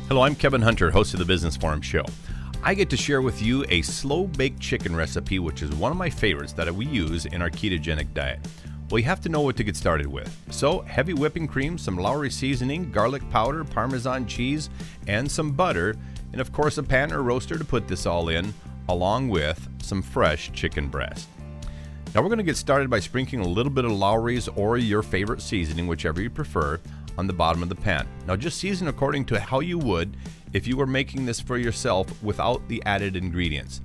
Hello, I'm Kevin Hunter, host of the Business Forum Show. I get to share with you a slow-baked chicken recipe, which is one of my favorites that we use in our ketogenic diet. Well, you have to know what to get started with. So, heavy whipping cream, some Lowry seasoning, garlic powder, Parmesan cheese, and some butter, and of course a pan or roaster to put this all in, along with some fresh chicken breast. Now we're going to get started by sprinkling a little bit of Lowry's or your favorite seasoning, whichever you prefer, on the bottom of the pan. Now just season according to how you would if you were making this for yourself without the added ingredients.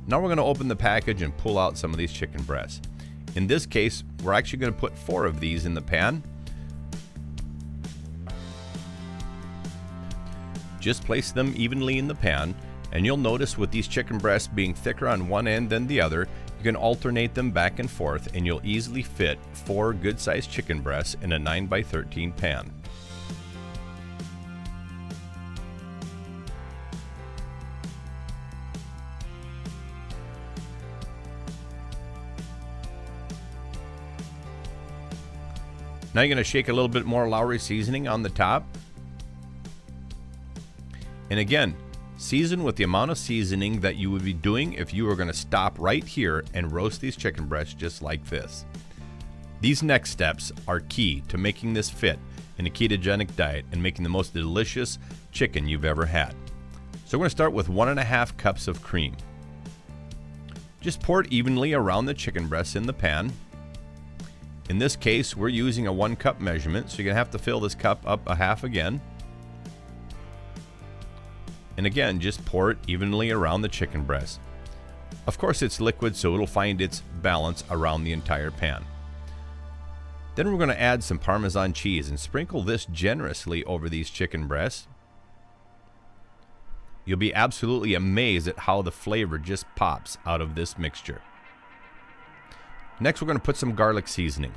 Now we're going to open the package and pull out some of these chicken breasts. In this case, we're actually going to put 4 of these in the pan. Just place them evenly in the pan, and you'll notice with these chicken breasts being thicker on one end than the other, you can alternate them back and forth, and you'll easily fit 4 good-sized chicken breasts in a 9x13 pan. Now you're going to shake a little bit more Lowry seasoning on the top. And again, season with the amount of seasoning that you would be doing if you were going to stop right here and roast these chicken breasts just like this. These next steps are key to making this fit in a ketogenic diet and making the most delicious chicken you've ever had. So we're going to start with 1.5 cups of cream. Just pour it evenly around the chicken breasts in the pan. In this case, we're using a 1 cup measurement, so you're going to have to fill this cup up a half again. And again, just pour it evenly around the chicken breast. Of course, it's liquid, so it'll find its balance around the entire pan. Then we're going to add some Parmesan cheese and sprinkle this generously over these chicken breasts. You'll be absolutely amazed at how the flavor just pops out of this mixture. Next, we're going to put some garlic seasoning.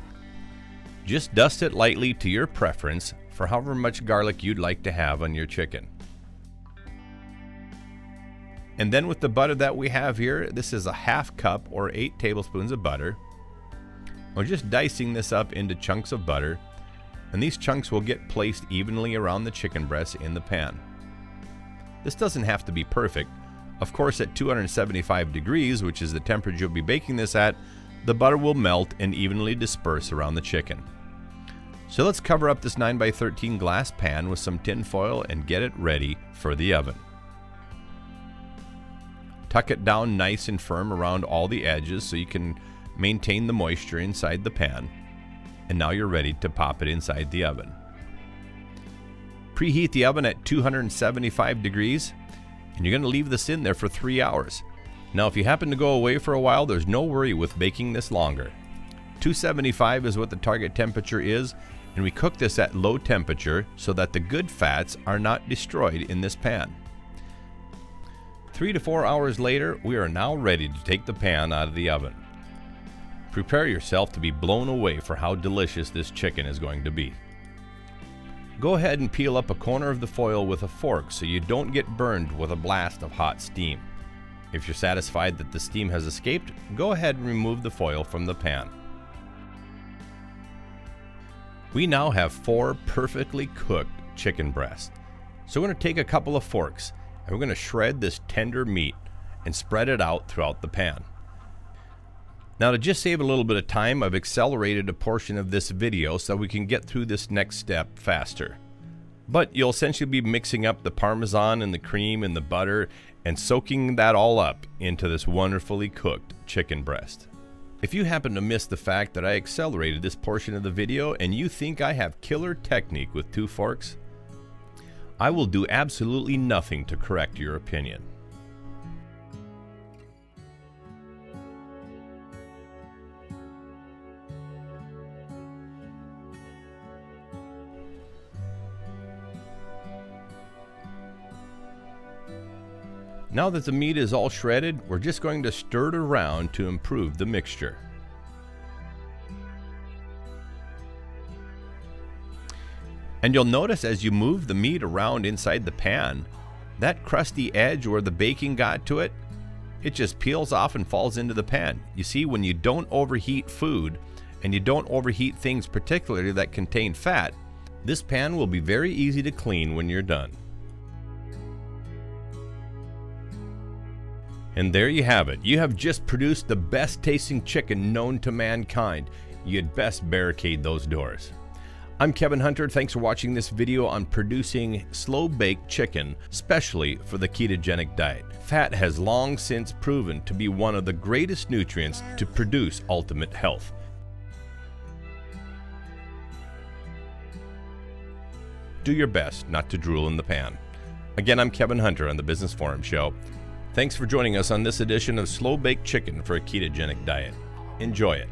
Just dust it lightly to your preference for however much garlic you'd like to have on your chicken. And then with the butter that we have here, this is a 1/2 cup or 8 tablespoons of butter. We're just dicing this up into chunks of butter, and these chunks will get placed evenly around the chicken breast in the pan. This doesn't have to be perfect. Of course, at 275 degrees, which is the temperature you'll be baking this at, the butter will melt and evenly disperse around the chicken. So let's cover up this 9x13 glass pan with some tin foil and get it ready for the oven. Tuck it down nice and firm around all the edges so you can maintain the moisture inside the pan. And now you're ready to pop it inside the oven. Preheat the oven at 275 degrees, and you're going to leave this in there for 3 hours. Now, if you happen to go away for a while, there's no worry with baking this longer. 275 is what the target temperature is, and we cook this at low temperature so that the good fats are not destroyed in this pan. 3 to 4 hours later, we are now ready to take the pan out of the oven. Prepare yourself to be blown away for how delicious this chicken is going to be. Go ahead and peel up a corner of the foil with a fork so you don't get burned with a blast of hot steam. If you're satisfied that the steam has escaped, go ahead and remove the foil from the pan. We now have 4 perfectly cooked chicken breasts. So we're going to take a couple of forks and we're going to shred this tender meat and spread it out throughout the pan. Now, to just save a little bit of time, I've accelerated a portion of this video so we can get through this next step faster. But you'll essentially be mixing up the Parmesan and the cream and the butter and soaking that all up into this wonderfully cooked chicken breast. If you happen to miss the fact that I accelerated this portion of the video and you think I have killer technique with 2 forks, I will do absolutely nothing to correct your opinion. Now that the meat is all shredded, we're just going to stir it around to improve the mixture. And you'll notice as you move the meat around inside the pan, that crusty edge where the baking got to it, it just peels off and falls into the pan. You see, when you don't overheat food, and you don't overheat things particularly that contain fat, this pan will be very easy to clean when you're done. And there you have it. You have just produced the best tasting chicken known to mankind. You'd best barricade those doors. I'm Kevin Hunter. Thanks for watching this video on producing slow-baked chicken, especially for the ketogenic diet. Fat has long since proven to be one of the greatest nutrients to produce ultimate health. Do your best not to drool in the pan. Again, I'm Kevin Hunter on the Business Forum Show. Thanks for joining us on this edition of Slow Baked Chicken for a Ketogenic Diet. Enjoy it.